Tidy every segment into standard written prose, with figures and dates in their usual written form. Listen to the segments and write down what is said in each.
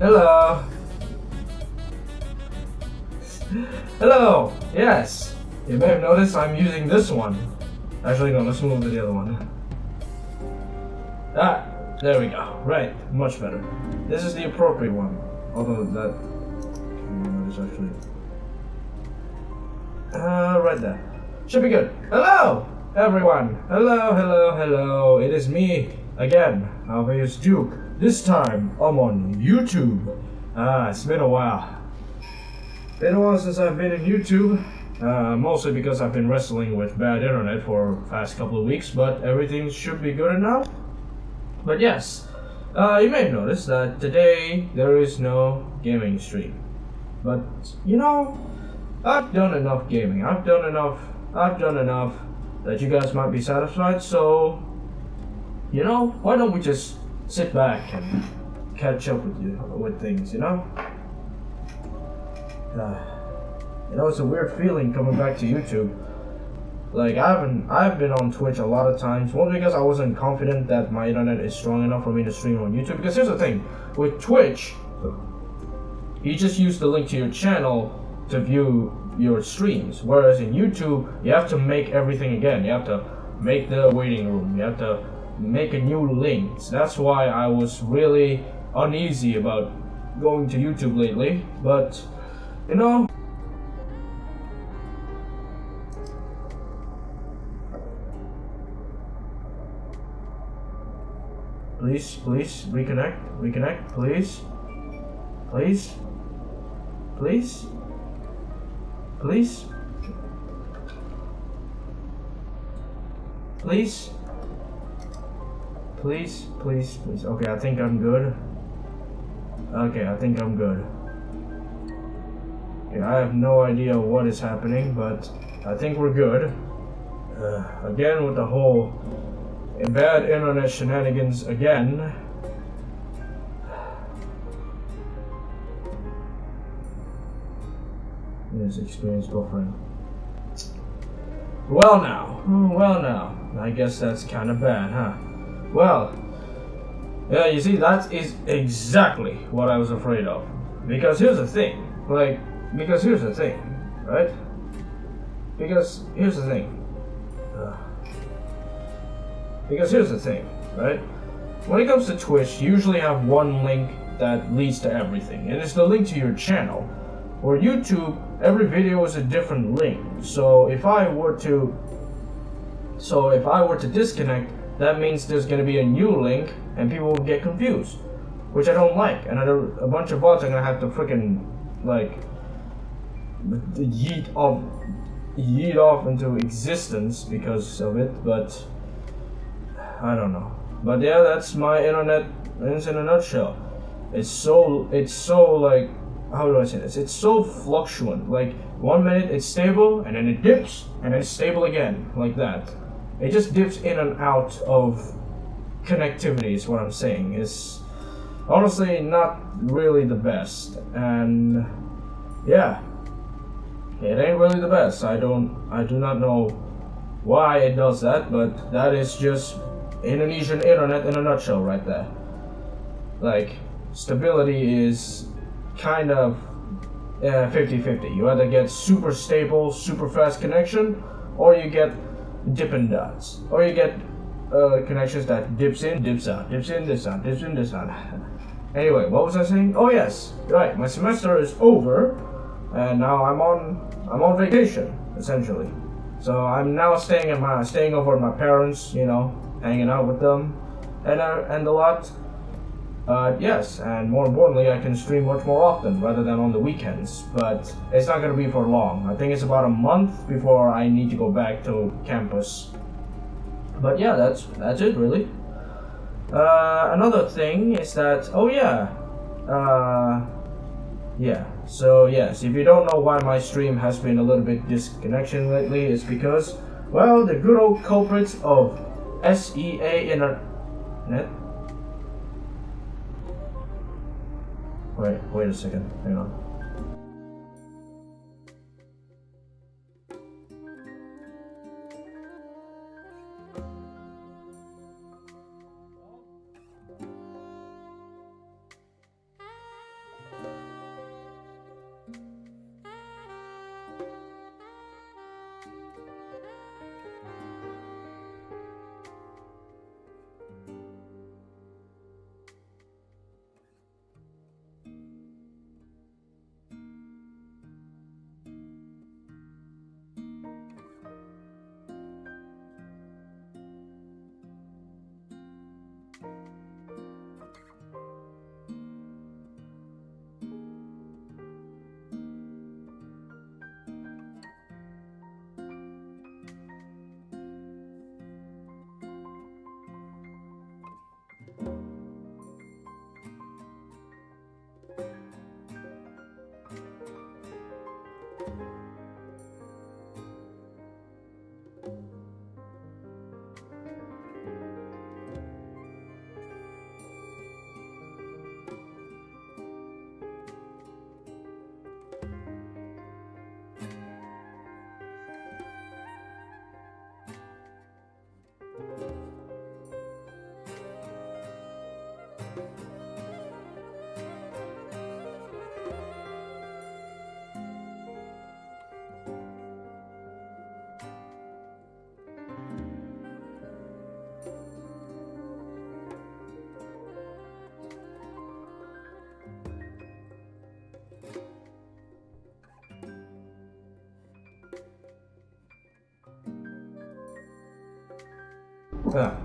Hello. Hello. Yes. You may have noticed I'm using this one. Actually, no. Let's move to the other one. Ah, there we go. Right. Much better. This is the appropriate one. Although that. It's actually. Right there. Should be good. Hello, everyone. Hello. It is me again, Alveus Duke. This time, I'm on YouTube. It's been a while. Been a while since I've been in YouTube. Mostly because I've been wrestling with bad internet for the past couple of weeks, but everything should be good now. But yes, you may have noticed that today there is no gaming stream. But, you know, I've done enough gaming. I've done enough that you guys might be satisfied, so, you know, why don't we just sit back and catch up with things, you know? You know, it's a weird feeling coming back to YouTube. Like, I've been on Twitch a lot of times, mostly because I wasn't confident that my internet is strong enough for me to stream on YouTube. Because here's the thing, with Twitch, you just use the link to your channel to view your streams, whereas in YouTube, you have to make everything again. You have to make the waiting room, you have to make a new link. So that's why I was really uneasy about going to YouTube lately, but, you know, please, reconnect, please, please, please, please, please, please. Okay, I think I'm good. Okay, I think I'm good. Okay, I have no idea what is happening, but I think we're good. Again with the whole bad internet shenanigans again. Yes, experienced girlfriend. Well now, I guess that's kind of bad, huh? Well, yeah, you see, that is exactly what I was afraid of. Because here's the thing, right? Because here's the thing. Right? When it comes to Twitch, you usually have one link that leads to everything, and it's the link to your channel. For YouTube, every video is a different link. So if I were to disconnect, that means there's going to be a new link, and people will get confused, which I don't like. And a bunch of bots are going to have to freaking like yeet off into existence because of it. But I don't know. But yeah, that's my internet in a nutshell. It's so like, how do I say this? It's so fluctuant. Like 1 minute it's stable, and then it dips, and then it's stable again, like that. It just dips in and out of connectivity is what I'm saying. It's honestly not really the best, and yeah, it ain't really the best. I do not know why it does that, but that is just Indonesian internet in a nutshell right there. Like, stability is kind of 50-50. You either get super stable, super fast connection, or you get dipping dots, or you get connections that dips in, dips out, dips in, dips out, dips in, dips out. Anyway, what was I saying? Oh yes, right. My semester is over, and now I'm on vacation essentially. So I'm now staying over at my parents, you know, hanging out with them, and a lot. Yes, and more importantly, I can stream much more often rather than on the weekends. But it's not gonna be for long. I think it's about a month before I need to go back to campus. But yeah, that's it really. Another thing is that, oh yeah, yeah. So yes, if you don't know why my stream has been a little bit disconnection lately, it's because, well, the good old culprits of SEA Internet. Wait a second, hang on.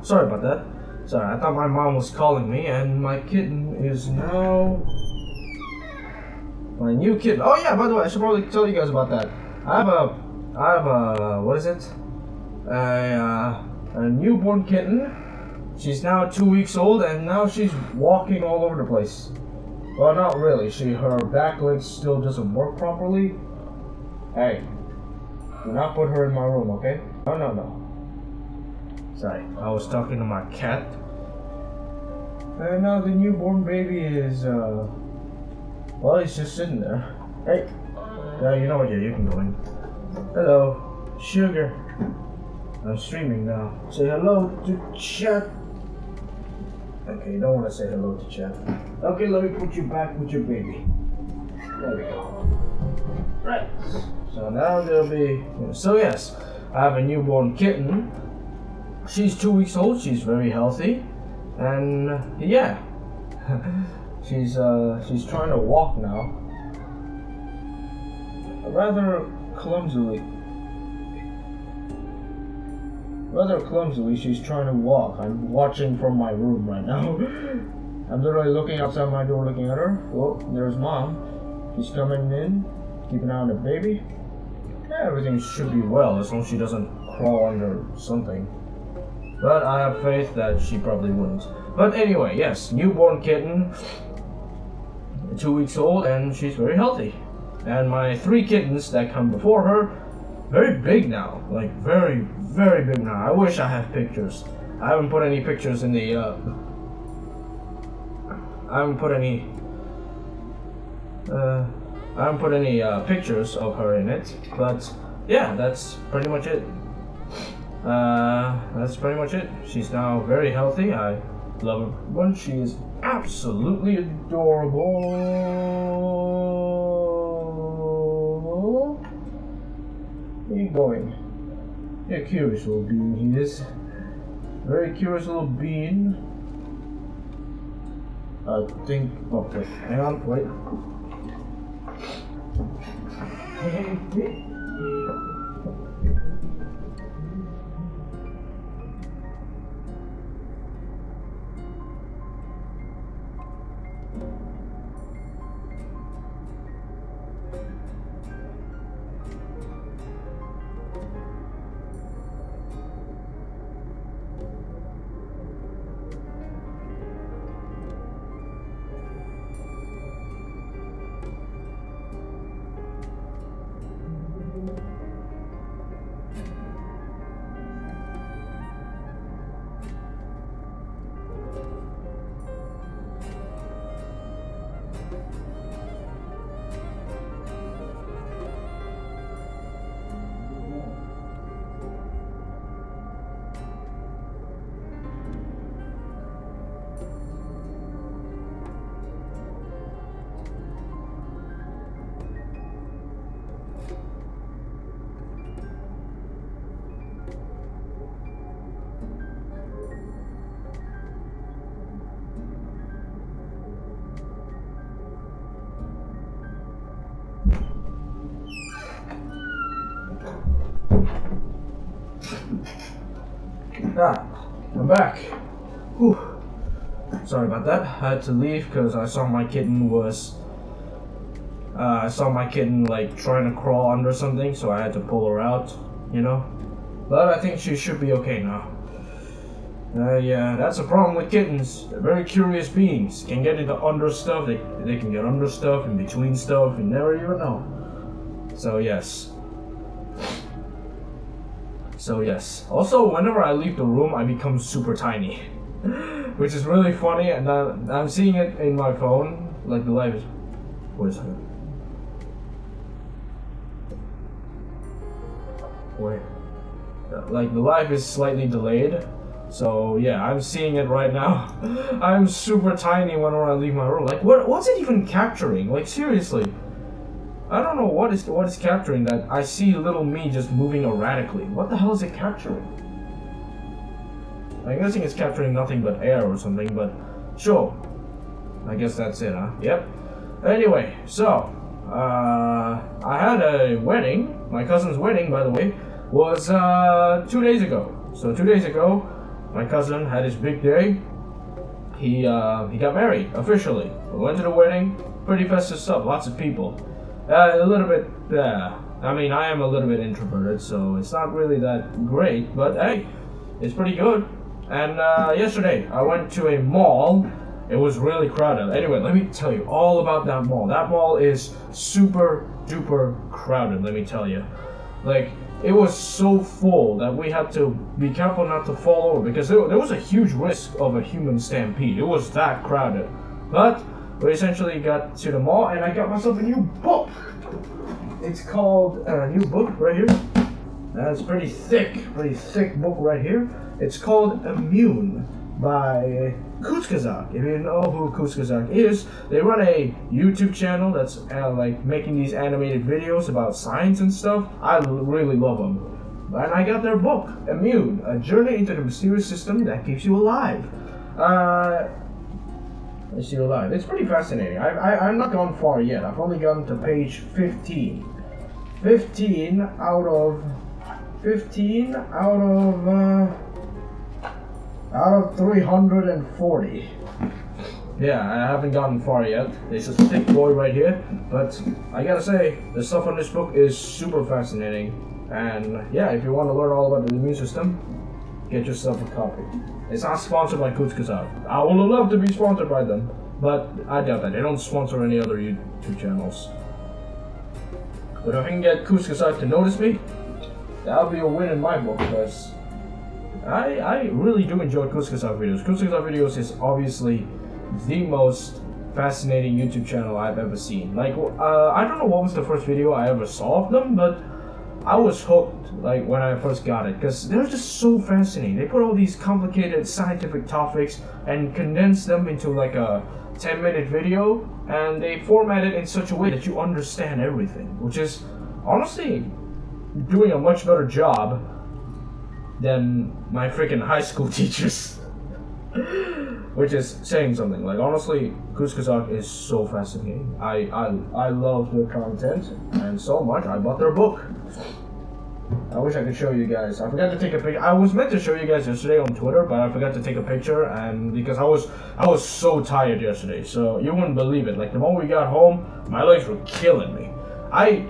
Sorry about that. Sorry, I thought my mom was calling me, and my kitten is now my new kitten. Oh yeah, by the way, I should probably tell you guys about that. I have a, what is it? A newborn kitten. She's now 2 weeks old, and now she's walking all over the place. Well, not really. Her back leg still doesn't work properly. Hey, do not put her in my room, okay? No. Sorry, I was talking to my cat. And now the newborn baby is, well, he's just sitting there. Hey, you know what? Yeah, you can go in. Hello, Sugar. I'm streaming now. Say hello to chat. Okay, you don't want to say hello to chat. Okay, let me put you back with your baby. There we go. Right. So now there'll be. So yes, I have a newborn kitten. She's 2 weeks old. She's very healthy, and yeah, she's trying to walk now. Rather clumsily, she's trying to walk. I'm watching from my room right now. I'm literally looking outside my door looking at her. Oh, there's Mom. She's coming in, keeping an eye on the baby. Yeah, everything should be well as long as she doesn't crawl under something. But I have faith that she probably wouldn't. But anyway, yes, newborn kitten, 2 weeks old, and she's very healthy. And my 3 kittens that come before her, very big now, like very, very big now. I wish I had pictures. I haven't put any pictures in the, I haven't put any pictures of her in it, but yeah, that's pretty much it. She's now very healthy. I love her bunch. She is absolutely adorable. Where are you going? You're a curious little bean, he is. Very curious little bean. I think. Oh, wait. Hang on, wait. I'm back. Whew. Sorry about that. I had to leave because I saw my kitten like trying to crawl under something, so I had to pull her out, you know. But I think she should be okay now. Yeah, that's a problem with kittens. They're very curious beings. Can get into under stuff. They can get under stuff, in between stuff, you never even know. So yes. Also, whenever I leave the room, I become super tiny, which is really funny. And I'm seeing it in my phone. Like the live is. Wait a second. Wait. Like the live is slightly delayed. So yeah, I'm seeing it right now. I'm super tiny whenever I leave my room. Like what's it even capturing? Like seriously. I don't know what is capturing that. I see little me just moving erratically. What the hell is it capturing? I'm guessing it's capturing nothing but air or something, but sure. I guess that's it, huh? Yep. Anyway, so I had a wedding. My cousin's wedding, by the way, was 2 days ago. So 2 days ago, my cousin had his big day. He got married officially. We went to the wedding. Pretty festive stuff. Lots of people. A little bit. I mean, I am a little bit introverted, so it's not really that great. But hey, it's pretty good. And yesterday I went to a mall. It was really crowded. Anyway, let me tell you all about that mall. That mall is super duper crowded, let me tell you. Like, it was so full that we had to be careful not to fall over because there was a huge risk of a human stampede. It was that crowded. But we essentially got to the mall and I got myself a new book. It's called a new book right here. It's pretty thick book right here. It's called Immune by Kuzkazak. If you know who Kuzkazak is, they run a YouTube channel that's like making these animated videos about science and stuff. I really love them. And I got their book, Immune, A Journey into the Mysterious System That Keeps You Alive. It's pretty fascinating. I'm not gone far yet. I've only gotten to page 15. 15 out of 340. Yeah, I haven't gotten far yet. It's a thick boy right here, but I gotta say, the stuff on this book is super fascinating. And yeah, if you want to learn all about the immune system, get yourself a copy. It's not sponsored by Kuzkazak. I would love to be sponsored by them, but I doubt that. They don't sponsor any other YouTube channels. But if I can get Kuzkazak to notice me, that'll be a win in my book, because I really do enjoy Kuzkazak videos. Kuzkazak videos is obviously the most fascinating YouTube channel I've ever seen. Like, I don't know what was the first video I ever saw of them, but I was hooked, like, when I first got it, because they're just so fascinating. They put all these complicated scientific topics and condense them into like a 10-minute video, and they format it in such a way that you understand everything, which is honestly doing a much better job than my freaking high school teachers. Which is saying something. Like, honestly, Kuzkazak is so fascinating. I love their content, and so much I bought their book. I wish I could show you guys. I forgot to take a picture. I was meant to show you guys yesterday on Twitter, but I forgot to take a picture, and because I was so tired yesterday, so you wouldn't believe it. Like, the moment we got home, my legs were killing me. I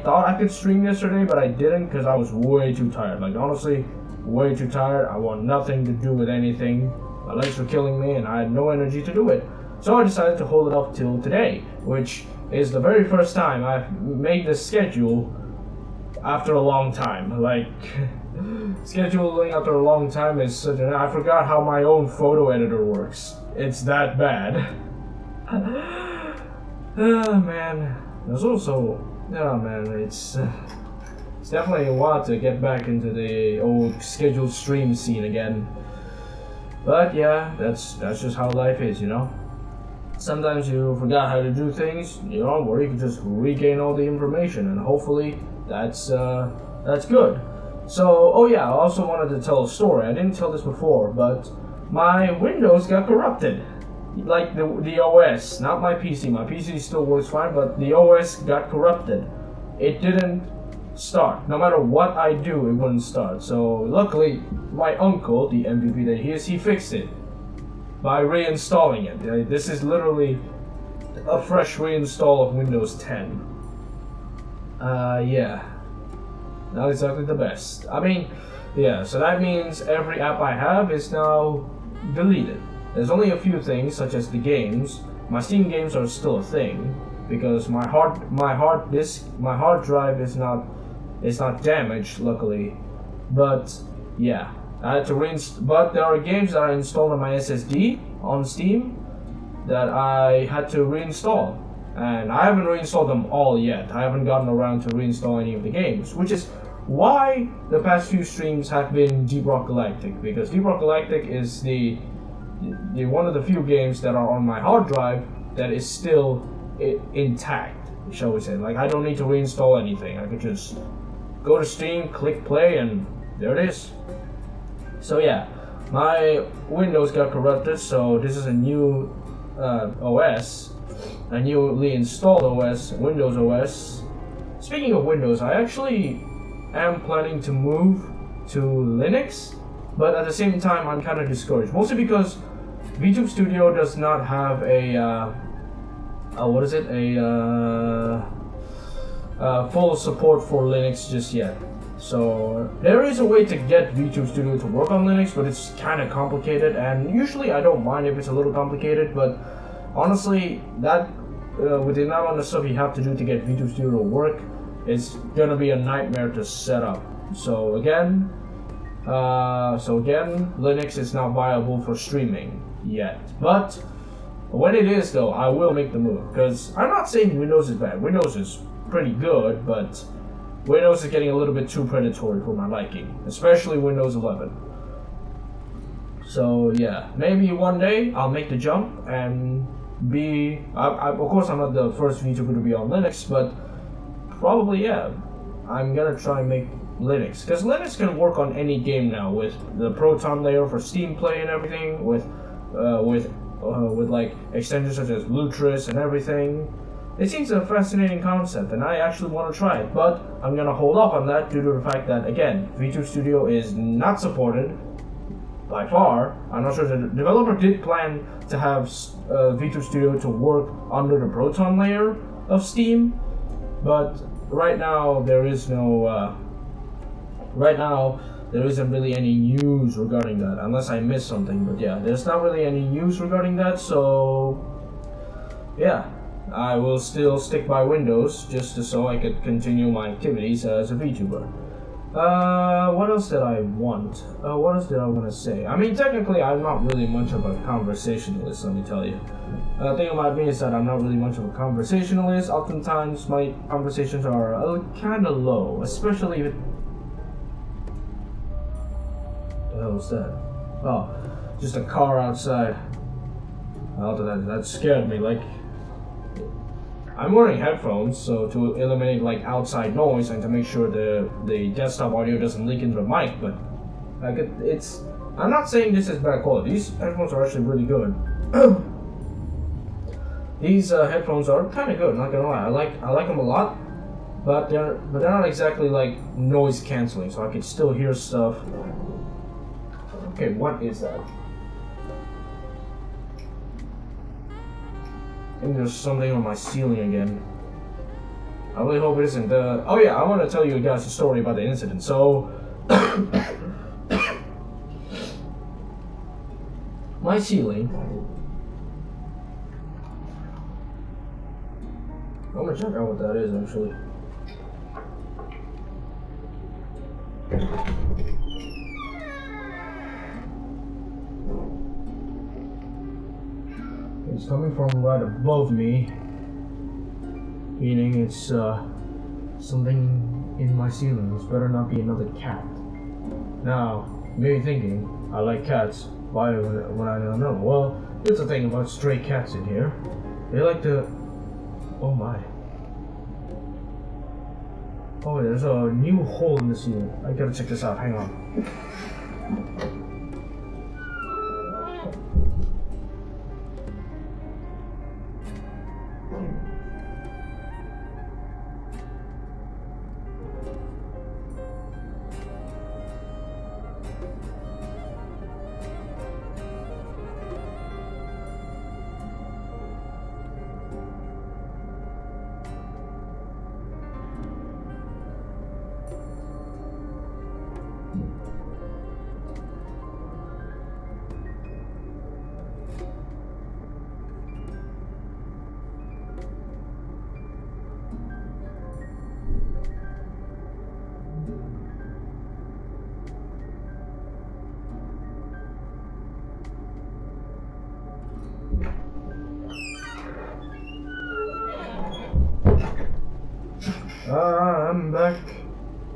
thought I could stream yesterday, but I didn't because I was way too tired. Like, honestly, way too tired. I want nothing to do with anything. My legs were killing me and I had no energy to do it. So I decided to hold it off till today, which is the very first time I've made this schedule after a long time. Like, scheduling after a long time is such an... I forgot how my own photo editor works. It's that bad. Oh man. There's also... Oh man, it's definitely a while to get back into the old scheduled stream scene again. But yeah, that's just how life is, you know? Sometimes you forgot how to do things, you know, or you can just regain all the information, and hopefully that's good. So, oh yeah, I also wanted to tell a story. I didn't tell this before, but my Windows got corrupted. Like the OS, not my PC. My PC still works fine, but the OS got corrupted. It didn't start. No matter what I do, it wouldn't start. So luckily, my uncle, the MVP that he is, he fixed it by reinstalling it. This is literally a fresh reinstall of Windows 10. Yeah, not exactly the best. I mean, yeah. So that means every app I have is now deleted. There's only a few things, such as the games. My Steam games are still a thing because my hard drive is not damaged, luckily. But yeah, I had to reinstall. But there are games that I installed on my SSD on Steam that I had to reinstall, and I haven't reinstalled them all yet. I haven't gotten around to reinstall any of the games, which is why the past few streams have been Deep Rock Galactic, because Deep Rock Galactic is the one of the few games that are on my hard drive that is still intact, shall we say. Like, I don't need to reinstall anything. I could just go to Steam, click play, and there it is. So yeah, my Windows got corrupted, so this is a new OS, a newly installed OS, Windows OS. Speaking of Windows, I actually am planning to move to Linux. but at the same time, I'm kind of discouraged. Mostly because VTube Studio does not have a full support for Linux just yet. So there is a way to get VTube Studio to work on Linux, but it's kind of complicated. And usually I don't mind if it's a little complicated, but honestly, that with the amount of stuff you have to do to get VTube Studio to work, it's gonna be a nightmare to set up. So again, Linux is not viable for streaming yet. But when it is, though, I will make the move. Because I'm not saying Windows is bad. Windows is pretty good, but Windows is getting a little bit too predatory for my liking, especially Windows 11. So yeah, maybe one day I'll make the jump and be. Of course, I'm not the first VTuber to be on Linux, but probably yeah, I'm gonna try and make Linux, because Linux can work on any game now with the Proton layer for Steam Play and everything, with like extensions such as Lutris and everything. It seems a fascinating concept, and I actually want to try it, but I'm gonna hold off on that due to the fact that, again, VTube Studio is not supported by far. I'm not sure the developer did plan to have VTube Studio to work under the Proton layer of Steam, but right now there is no. There isn't really any news regarding that, unless I missed something. But yeah, there's not really any news regarding that, so yeah. I will still stick by Windows just so I could continue my activities as a VTuber. What else did I want? What else did I want to say? I mean, technically, I'm not really much of a conversationalist, let me tell you. The thing about me is that I'm not really much of a conversationalist. Oftentimes, my conversations are kind of low, especially if What the hell was that? Oh, just a car outside. Oh, that scared me. Like, I'm wearing headphones, so to eliminate like outside noise and to make sure the desktop audio doesn't leak into the mic. But like I'm not saying this is bad quality. These headphones are actually really good. These headphones are kind of good. Not gonna lie, I like them a lot. But they're not exactly like noise canceling, so I can still hear stuff. Okay, what is that? I think there's something on my ceiling again. I really hope it isn't. Oh yeah, I want to tell you guys a story about the incident. So, my ceiling. I'm gonna check out what that is actually. It's coming from right above me, meaning it's something in my ceiling. This better not be another cat. Now, maybe thinking, I like cats. Why when I don't know? Well, here's the thing about stray cats in here. They like to... Oh my. Oh, there's a new hole in the ceiling. I gotta check this out, hang on.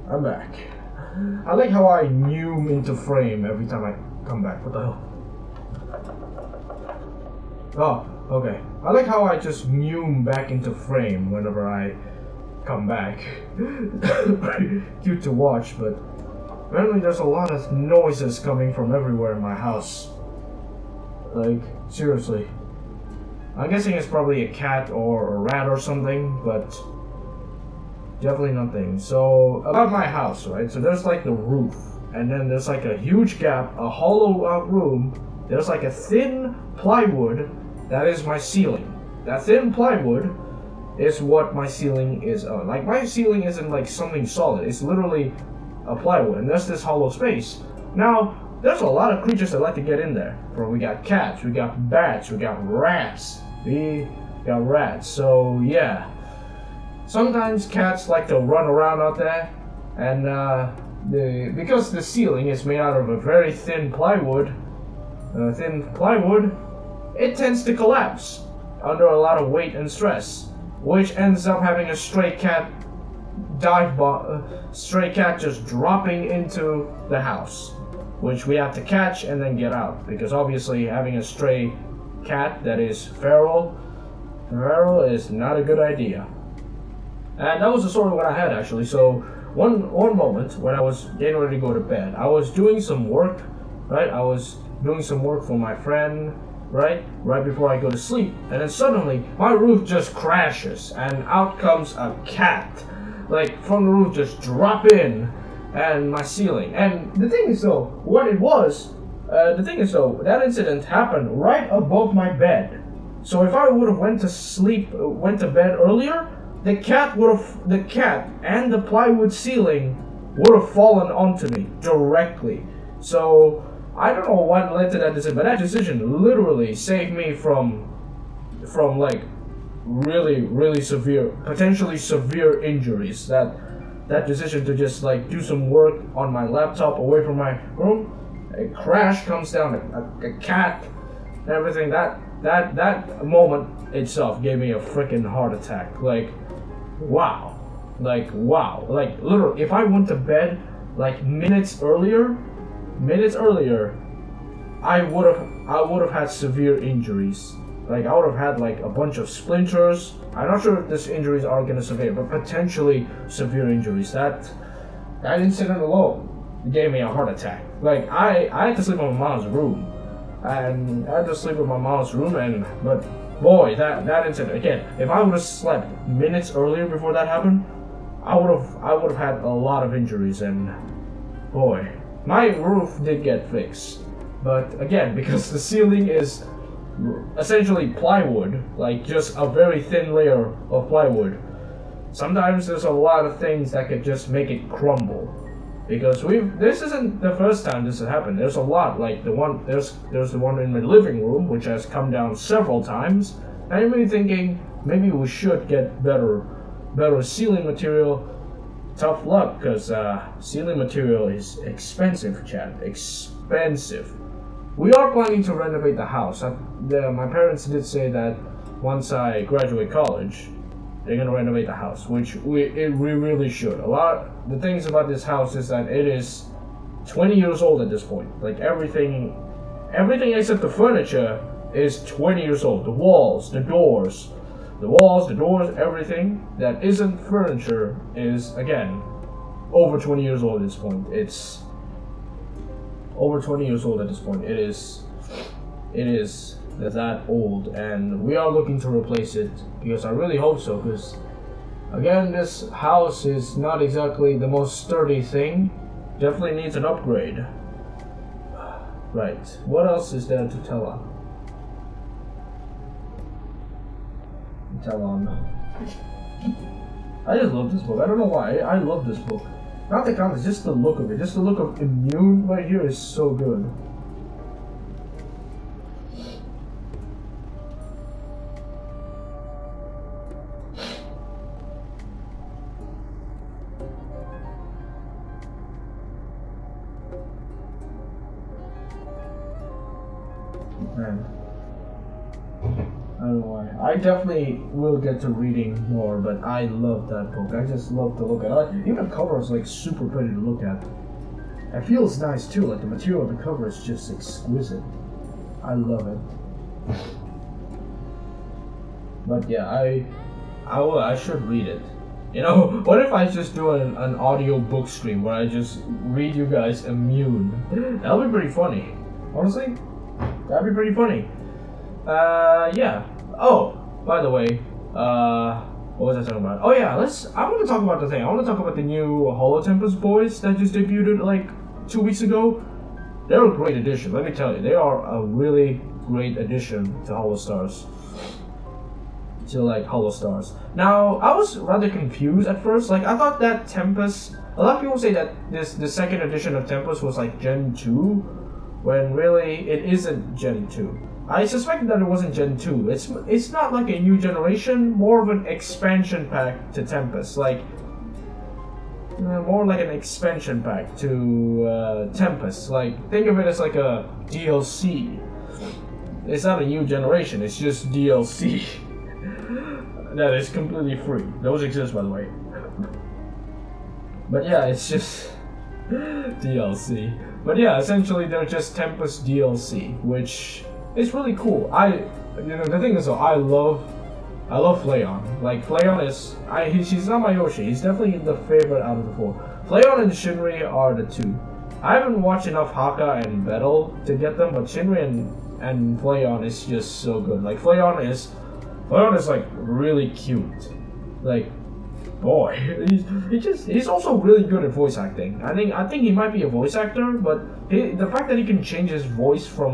I'm back. I like how I zoom into frame every time I come back. What the hell? Oh, okay. I like how I just zoom back into frame whenever I come back. Cute to watch, but apparently there's a lot of noises coming from everywhere in my house. Like, seriously. I'm guessing it's probably a cat or a rat or something, but definitely nothing. So, about my house, right? So there's like the roof, and then there's like a huge gap, a hollow out room. There's like a thin plywood that is my ceiling. That thin plywood is what my ceiling is on. Like, my ceiling isn't like something solid, it's literally a plywood, and there's this hollow space. Now, there's a lot of creatures that like to get in there. Bro, we got cats, we got bats, we got rats. So yeah. Sometimes cats like to run around out there, and because the ceiling is made out of a very thin plywood, it tends to collapse under a lot of weight and stress, which ends up having a stray cat just dropping into the house, which we have to catch and then get out, because obviously having a stray cat that is feral is not a good idea. And that was the sort of what I had, actually. So one moment when I was getting ready to go to bed, I was doing some work, right? I was doing some work for my friend, right before I go to sleep, and then suddenly my roof just crashes and out comes a cat, like from the roof, just drop in and my ceiling. And the thing is though, that incident happened right above my bed. So if I would have went to bed earlier, the cat and the plywood ceiling would have fallen onto me directly. So I don't know what led to that decision, but that decision literally saved me from like really severe, potentially severe injuries. That decision to just like do some work on my laptop away from my room, a crash comes down, a cat, everything. That moment itself gave me a freaking heart attack. Like wow, literally, if I went to bed like minutes earlier, I would have had severe injuries. Like, I would have had like a bunch of splinters. I'm not sure if these injuries are gonna severe, but potentially severe injuries. That incident alone gave me a heart attack. Like, I had to sleep in my mom's room, but boy, that incident again. If I would have slept minutes earlier before that happened, I would have had a lot of injuries. And boy, my roof did get fixed, but again, because the ceiling is essentially plywood, like just a very thin layer of plywood, sometimes there's a lot of things that could just make it crumble. Because this isn't the first time this has happened. There's a lot, like there's the one in my living room, which has come down several times. I'm really thinking maybe we should get better ceiling material. Tough luck, because ceiling material is expensive, chat. Expensive. We are planning to renovate the house. My parents did say that once I graduate college, they're gonna renovate the house, which we really should. The things about this house is that it is 20 years old at this point. Like everything except the furniture is 20 years old. The walls, the doors, everything that isn't furniture is, again, over 20 years old at this point. It's over 20 years old at this point. It is that old, and we are looking to replace it, because I really hope so, because again, this house is not exactly the most sturdy thing. Definitely needs an upgrade. Right, what else is there to tell on? I just love this book. I don't know why. I love this book. Not the comics, just the look of it. Just the look of Immune right here is so good. Man. I don't know why. I definitely will get to reading more, but I love that book. I just love to look at it. Even the cover is like super pretty to look at. It feels nice too, like the material of the cover is just exquisite. I love it. But yeah, I should read it. You know, what if I just do an audio book stream where I just read you guys Immune? That would be pretty funny. Honestly, that'd be pretty funny. Yeah. Oh, by the way, what was I talking about? Oh yeah, I want to talk about the thing. I want to talk about the new Holotempest boys that just debuted like 2 weeks ago, they're a great addition. Let me tell you, they are a really great addition to Hollow Stars. Hollow Stars. Now, I was rather confused at first. Like, I thought that Tempest. A lot of people say that the second edition of Tempest was like Gen 2, when really it isn't Gen 2. I suspected that it wasn't Gen 2. It's not like a new generation, more of an expansion pack to Tempest. More like an expansion pack to Tempest. Like, think of it as like a DLC. It's not a new generation, it's just DLC. That is completely free. Those exist, by the way. But yeah, it's just DLC. But yeah, essentially they're just Tempest DLC, which is really cool. The thing is though, I love Flayon. Like, Flayon is, he's not my Yoshi. He's definitely the favorite out of the 4. Flayon and Shinri are the 2. I haven't watched enough Haka and Battle to get them, but Shinri and Flayon is just so good. Like, Flayon is like really cute. Like, boy, he's also really good at voice acting. I think he might be a voice actor, but the fact that he can change his voice from